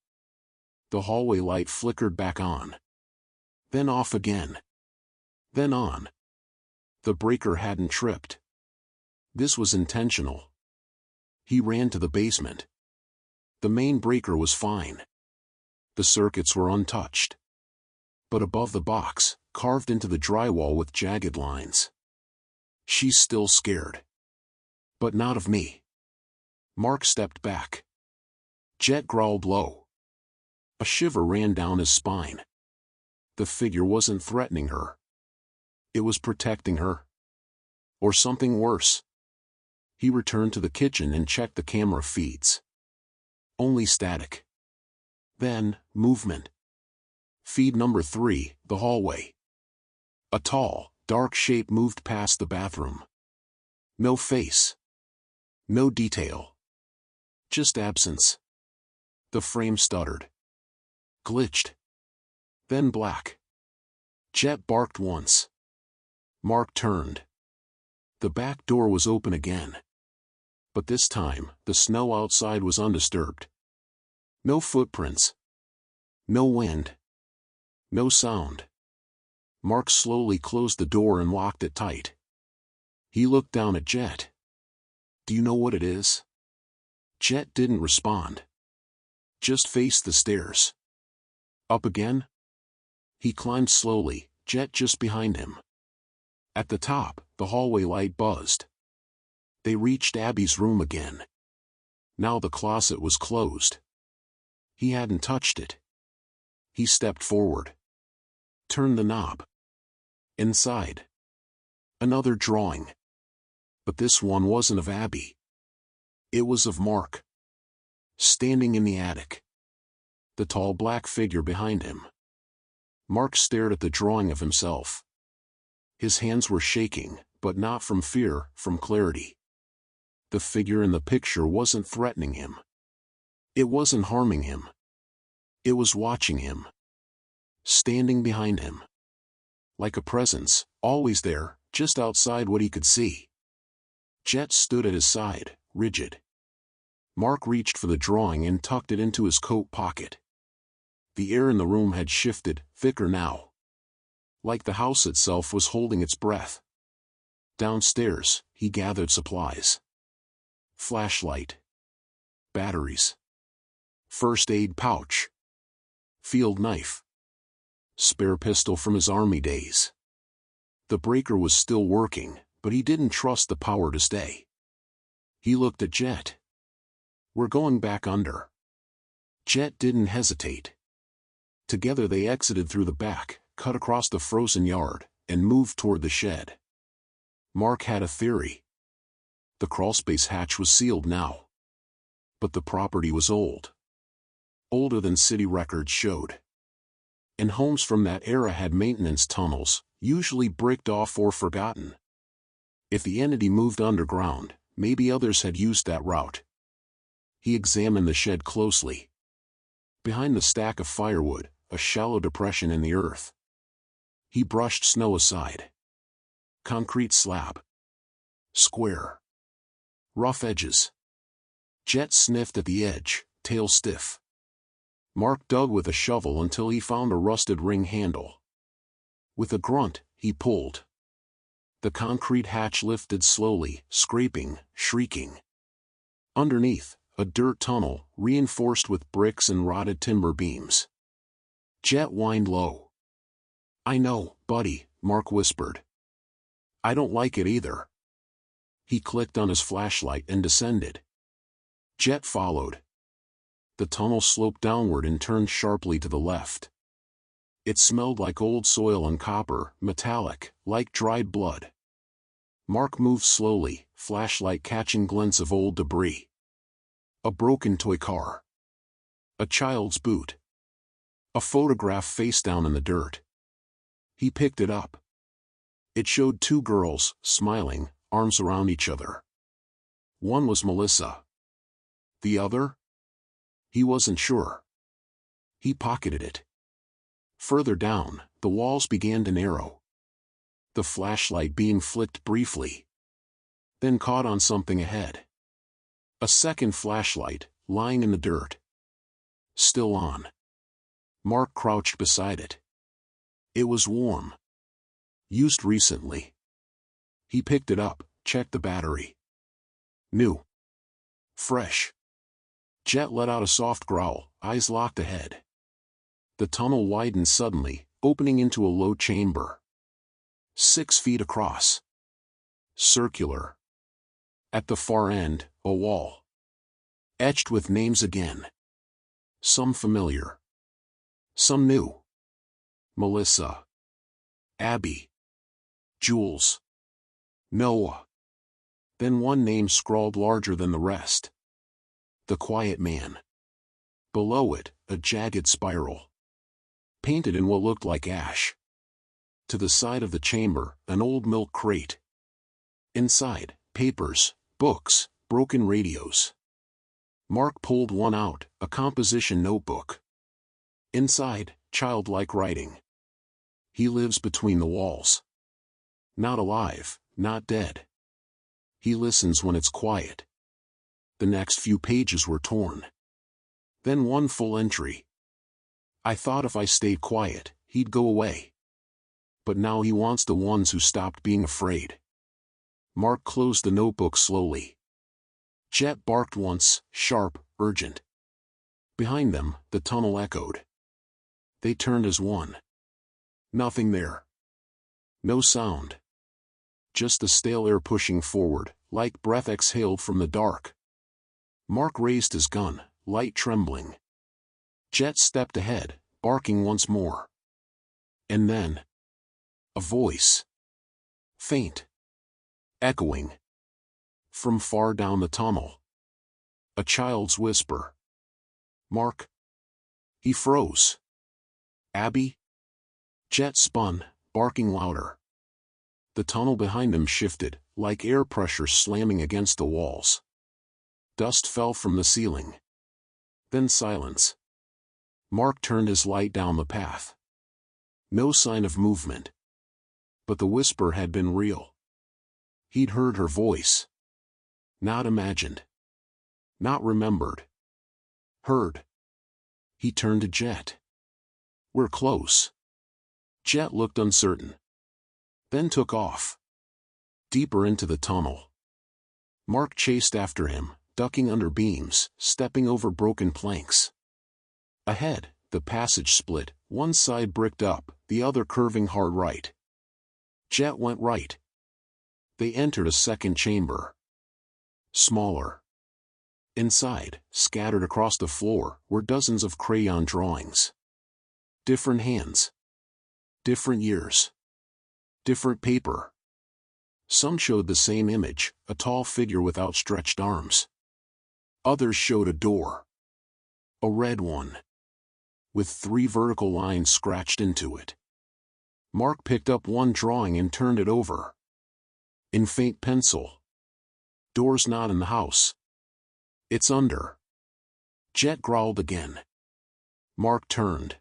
The hallway light flickered back on. Then off again. Then on. The breaker hadn't tripped. This was intentional. He ran to the basement. The main breaker was fine. The circuits were untouched. But above the box, carved into the drywall with jagged lines. She's still scared. But not of me. Mark stepped back. Jet growled low. A shiver ran down his spine. The figure wasn't threatening her. It was protecting her. Or something worse. He returned to the kitchen and checked the camera feeds. Only static. Then, movement. Feed number 3, the hallway. A tall, dark shape moved past the bathroom. No face. No detail. Just absence. The frame stuttered. Glitched. Then black. Jet barked once. Mark turned. The back door was open again. But this time, the snow outside was undisturbed. No footprints. No wind. No sound. Mark slowly closed the door and locked it tight. He looked down at Jet. "Do you know what it is?" Jet didn't respond. Just faced the stairs. Up again? He climbed slowly, Jet just behind him. At the top, the hallway light buzzed. They reached Abby's room again. Now the closet was closed. He hadn't touched it. He stepped forward. Turned the knob. Inside. Another drawing. But this one wasn't of Abby. It was of Mark. Standing in the attic. The tall black figure behind him. Mark stared at the drawing of himself. His hands were shaking, but not from fear, from clarity. The figure in the picture wasn't threatening him. It wasn't harming him. It was watching him. Standing behind him. Like a presence, always there, just outside what he could see. Jet stood at his side, rigid. Mark reached for the drawing and tucked it into his coat pocket. The air in the room had shifted, thicker now. Like the house itself was holding its breath. Downstairs, he gathered supplies. Flashlight. Batteries. First aid pouch. Field knife. Spare pistol from his army days. The breaker was still working, but he didn't trust the power to stay. He looked at Jet. "We're going back under." Jet didn't hesitate. Together they exited through the back, cut across the frozen yard, and moved toward the shed. Mark had a theory. The crawlspace hatch was sealed now. But the property was old. Older than city records showed. And homes from that era had maintenance tunnels, usually bricked off or forgotten. If the entity moved underground, maybe others had used that route. He examined the shed closely. Behind the stack of firewood, a shallow depression in the earth. He brushed snow aside. Concrete slab. Square. Rough edges. Jet sniffed at the edge, tail stiff. Mark dug with a shovel until he found a rusted ring handle. With a grunt, he pulled. The concrete hatch lifted slowly, scraping, shrieking. Underneath, a dirt tunnel, reinforced with bricks and rotted timber beams. Jet whined low. "I know, buddy," Mark whispered. "I don't like it either." He clicked on his flashlight and descended. Jet followed. The tunnel sloped downward and turned sharply to the left. It smelled like old soil and copper, metallic, like dried blood. Mark moved slowly, flashlight catching glints of old debris. A broken toy car. A child's boot. A photograph face down in the dirt. He picked it up. It showed two girls, smiling, arms around each other. One was Melissa. The other? He wasn't sure. He pocketed it. Further down, the walls began to narrow. The flashlight beam flicked briefly. Then caught on something ahead. A second flashlight, lying in the dirt. Still on. Mark crouched beside it. It was warm. Used recently. He picked it up, checked the battery. New. Fresh. Jet let out a soft growl, eyes locked ahead. The tunnel widened suddenly, opening into a low chamber. 6 feet across. Circular. At the far end, a wall. Etched with names again. Some familiar. Some new. Melissa. Abby. Jules. Noah. Then one name scrawled larger than the rest. The Quiet Man. Below it, a jagged spiral. Painted in what looked like ash. To the side of the chamber, an old milk crate. Inside, papers, books, broken radios. Mark pulled one out, a composition notebook. Inside, childlike writing. He lives between the walls. Not alive, not dead. He listens when it's quiet. The next few pages were torn. Then one full entry. I thought if I stayed quiet, he'd go away. But now he wants the ones who stopped being afraid. Mark closed the notebook slowly. Jet barked once, sharp, urgent. Behind them, the tunnel echoed. They turned as one. Nothing there. No sound. Just the stale air pushing forward, like breath exhaled from the dark. Mark raised his gun, light trembling. Jet stepped ahead, barking once more. And then, a voice. Faint. Echoing. From far down the tunnel. A child's whisper. Mark. He froze. Abby? Jet spun, barking louder. The tunnel behind them shifted, like air pressure slamming against the walls. Dust fell from the ceiling. Then silence. Mark turned his light down the path. No sign of movement. But the whisper had been real. He'd heard her voice. Not imagined. Not remembered. Heard. He turned to Jet. We're close. Jet looked uncertain. Then took off. Deeper into the tunnel. Mark chased after him, ducking under beams, stepping over broken planks. Ahead, the passage split, one side bricked up, the other curving hard right. Jet went right. They entered a second chamber. Smaller. Inside, scattered across the floor, were dozens of crayon drawings. Different hands. Different years. Different paper. Some showed the same image, a tall figure with outstretched arms. Others showed a door. A red one. With 3 vertical lines scratched into it. Mark picked up one drawing and turned it over. In faint pencil. Door's not in the house. It's under. Jet growled again. Mark turned.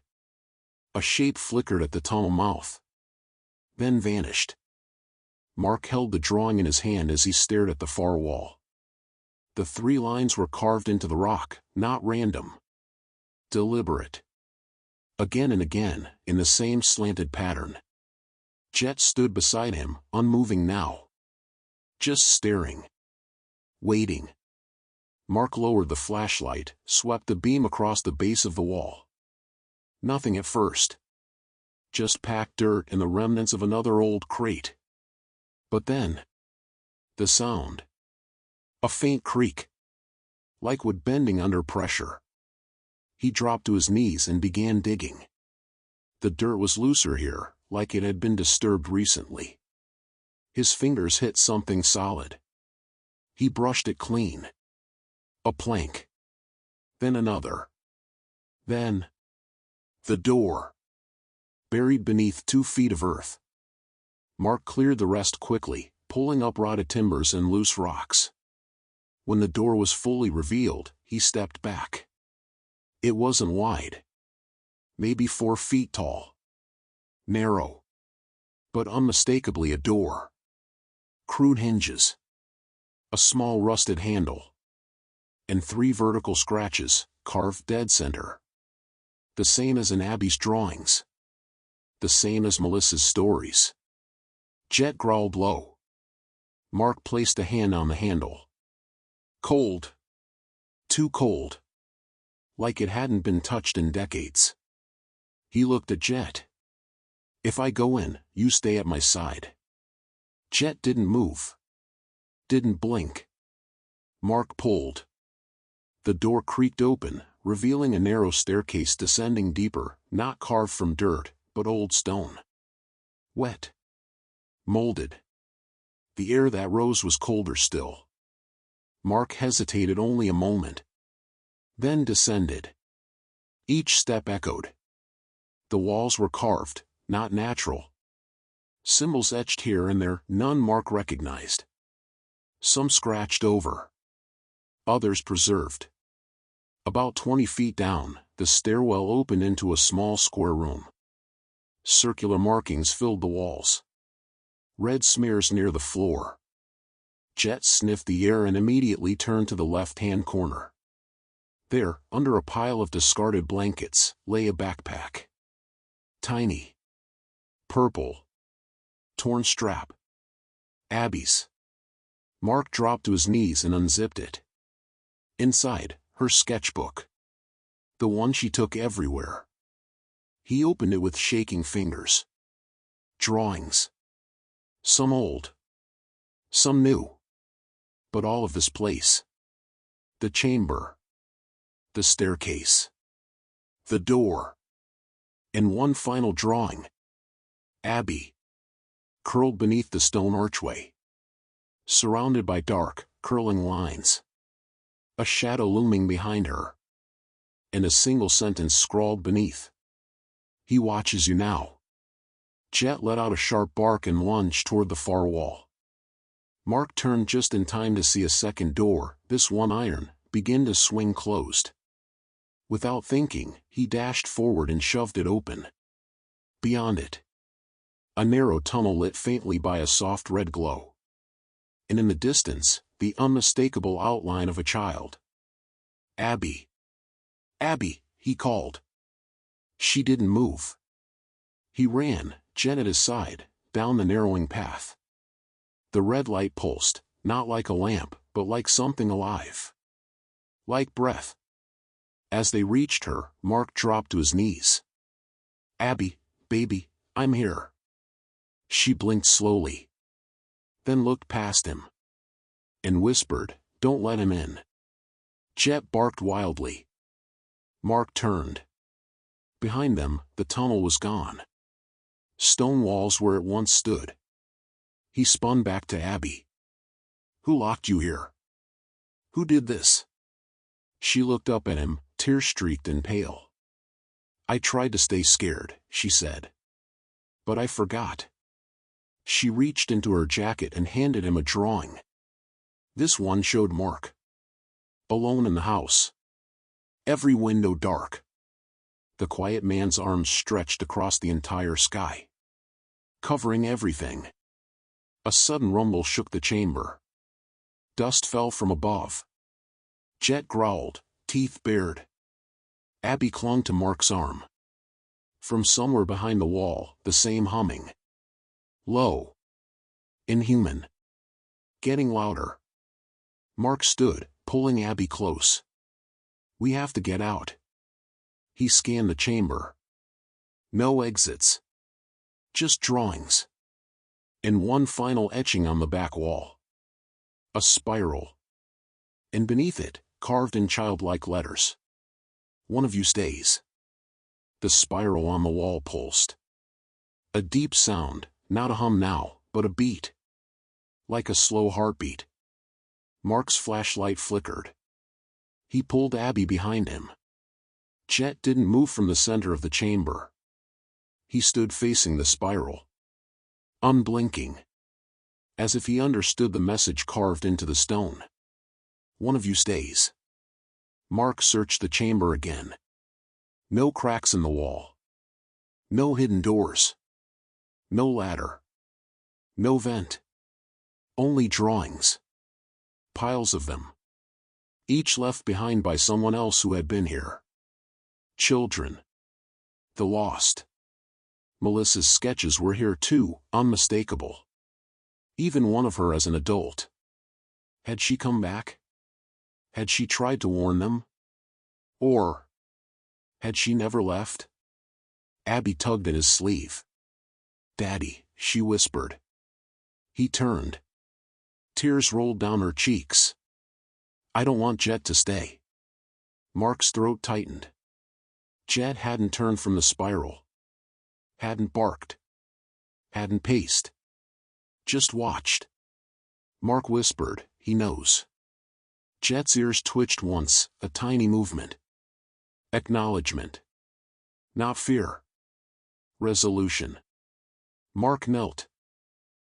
A shape flickered at the tunnel mouth. Then vanished. Mark held the drawing in his hand as he stared at the far wall. The 3 lines were carved into the rock, not random. Deliberate. Again and again, in the same slanted pattern. Jet stood beside him, unmoving now. Just staring. Waiting. Mark lowered the flashlight, swept the beam across the base of the wall. Nothing at first. Just packed dirt and the remnants of another old crate. But then, the sound. A faint creak. Like wood bending under pressure. He dropped to his knees and began digging. The dirt was looser here, like it had been disturbed recently. His fingers hit something solid. He brushed it clean. A plank. Then another. Then, the door. Buried beneath 2 feet of earth. Mark cleared the rest quickly, pulling up rotted timbers and loose rocks. When the door was fully revealed, he stepped back. It wasn't wide. Maybe 4 feet tall. Narrow. But unmistakably a door. Crude hinges. A small rusted handle. And 3 vertical scratches, carved dead center. The same as in Abby's drawings. The same as Melissa's stories. Jet growled low. Mark placed a hand on the handle. Cold. Too cold. Like it hadn't been touched in decades. He looked at Jet. If I go in, you stay at my side. Jet didn't move. Didn't blink. Mark pulled. The door creaked open, revealing a narrow staircase descending deeper, not carved from dirt, but old stone. Wet. Molded. The air that rose was colder still. Mark hesitated only a moment. Then descended. Each step echoed. The walls were carved, not natural. Symbols etched here and there, none Mark recognized. Some scratched over. Others preserved. About 20 feet down, the stairwell opened into a small square room. Circular markings filled the walls. Red smears near the floor. Jet sniffed the air and immediately turned to the left-hand corner. There, under a pile of discarded blankets, lay a backpack. Tiny. Purple. Torn strap. Abby's. Mark dropped to his knees and unzipped it. Inside, her sketchbook. The one she took everywhere. He opened it with shaking fingers. Drawings. Some old. Some new. But all of this place. The chamber. The staircase. The door. And one final drawing. Abby. Curled beneath the stone archway. Surrounded by dark, curling lines. A shadow looming behind her. And a single sentence scrawled beneath. He watches you now. Jet let out a sharp bark and lunged toward the far wall. Mark turned just in time to see a second door, this one iron, begin to swing closed. Without thinking, he dashed forward and shoved it open. Beyond it, a narrow tunnel lit faintly by a soft red glow. And in the distance, the unmistakable outline of a child. Abby. Abby, he called. She didn't move. He ran, Jet at his side, down the narrowing path. The red light pulsed, not like a lamp, but like something alive. Like breath. As they reached her, Mark dropped to his knees. Abby, baby, I'm here. She blinked slowly. Then looked past him. And whispered, don't let him in. Jet barked wildly. Mark turned. Behind them, the tunnel was gone. Stone walls where it once stood. He spun back to Abby. Who locked you here? Who did this? She looked up at him, tear-streaked and pale. I tried to stay scared, she said. But I forgot. She reached into her jacket and handed him a drawing. This one showed Mark. Alone in the house. Every window dark. The quiet man's arms stretched across the entire sky. Covering everything. A sudden rumble shook the chamber. Dust fell from above. Jet growled, teeth bared. Abby clung to Mark's arm. From somewhere behind the wall, the same humming. Low. Inhuman. Getting louder. Mark stood, pulling Abby close. We have to get out. He scanned the chamber. No exits. Just drawings. And one final etching on the back wall. A spiral. And beneath it, carved in childlike letters. One of you stays. The spiral on the wall pulsed. A deep sound, not a hum now, but a beat. Like a slow heartbeat. Mark's flashlight flickered. He pulled Abby behind him. Jet didn't move from the center of the chamber. He stood facing the spiral. Unblinking. As if he understood the message carved into the stone. One of you stays. Mark searched the chamber again. No cracks in the wall. No hidden doors. No ladder. No vent. Only drawings. Piles of them. Each left behind by someone else who had been here. Children. The lost. Melissa's sketches were here too, unmistakable. Even one of her as an adult. Had she come back? Had she tried to warn them? Or had she never left? Abby tugged at his sleeve. Daddy, she whispered. He turned. Tears rolled down her cheeks. I don't want Jet to stay. Mark's throat tightened. Jet hadn't turned from the spiral. Hadn't barked. Hadn't paced. Just watched. Mark whispered, he knows. Jet's ears twitched once, a tiny movement. Acknowledgement. Not fear. Resolution. Mark knelt.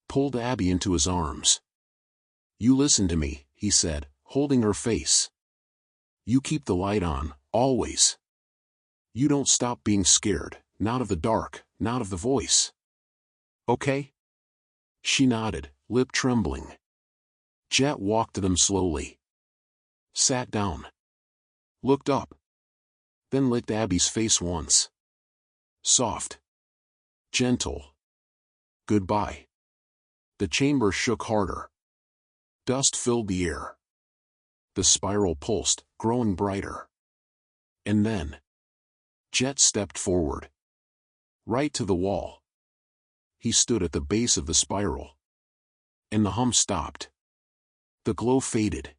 Pulled Abby into his arms. You listen to me, he said, holding her face. You keep the light on, always. You don't stop being scared, not of the dark, not of the voice. Okay? She nodded, lip trembling. Jet walked to them slowly. Sat down. Looked up. Then licked Abby's face once. Soft. Gentle. Goodbye. The chamber shook harder. Dust filled the air. The spiral pulsed, growing brighter. And then, Jet stepped forward. Right to the wall. He stood at the base of the spiral. And the hum stopped. The glow faded.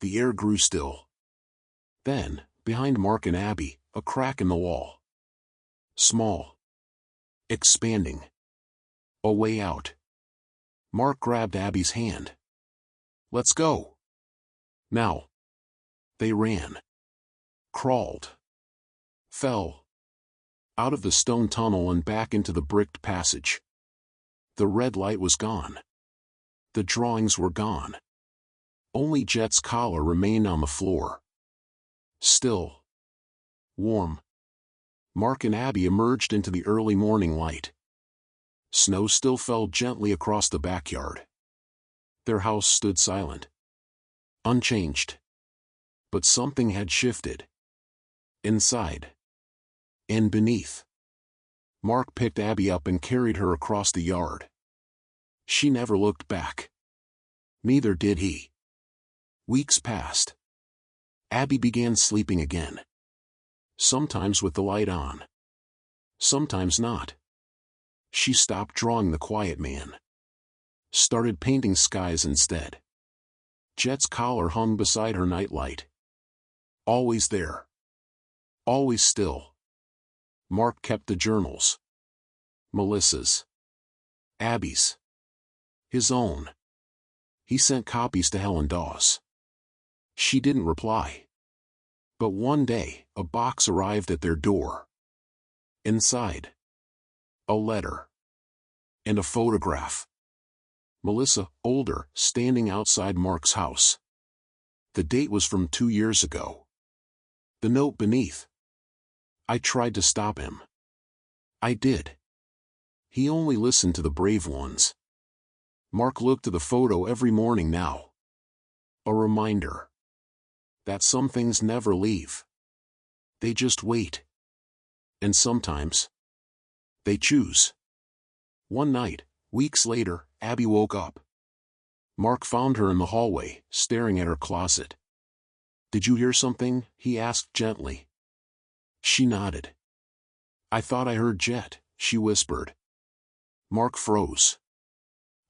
The air grew still. Then, behind Mark and Abby, a crack in the wall. Small. Expanding. A way out. Mark grabbed Abby's hand. Let's go. Now. They ran. Crawled. Fell. Out of the stone tunnel and back into the bricked passage. The red light was gone. The drawings were gone. Only Jet's collar remained on the floor. Still. Warm. Mark and Abby emerged into the early morning light. Snow still fell gently across the backyard. Their house stood silent. Unchanged. But something had shifted. Inside. And beneath. Mark picked Abby up and carried her across the yard. She never looked back. Neither did he. Weeks passed. Abby began sleeping again. Sometimes with the light on. Sometimes not. She stopped drawing the quiet man. Started painting skies instead. Jet's collar hung beside her nightlight. Always there. Always still. Mark kept the journals. Melissa's. Abby's. His own. He sent copies to Helen Dawes. She didn't reply. But one day, a box arrived at their door. Inside. A letter. And a photograph. Melissa, older, standing outside Mark's house. The date was from 2 years ago. The note beneath. I tried to stop him. I did. He only listened to the brave ones. Mark looked at the photo every morning now. A reminder. That some things never leave. They just wait. And sometimes, they choose. One night, weeks later, Abby woke up. Mark found her in the hallway, staring at her closet. Did you hear something? He asked gently. She nodded. I thought I heard Jet, she whispered. Mark froze.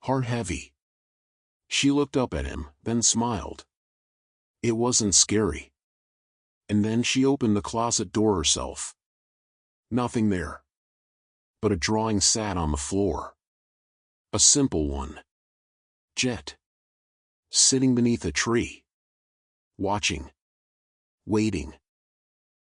Heart heavy. She looked up at him, then smiled. It wasn't scary. And then she opened the closet door herself. Nothing there. But a drawing sat on the floor. A simple one. Jet. Sitting beneath a tree. Watching. Waiting.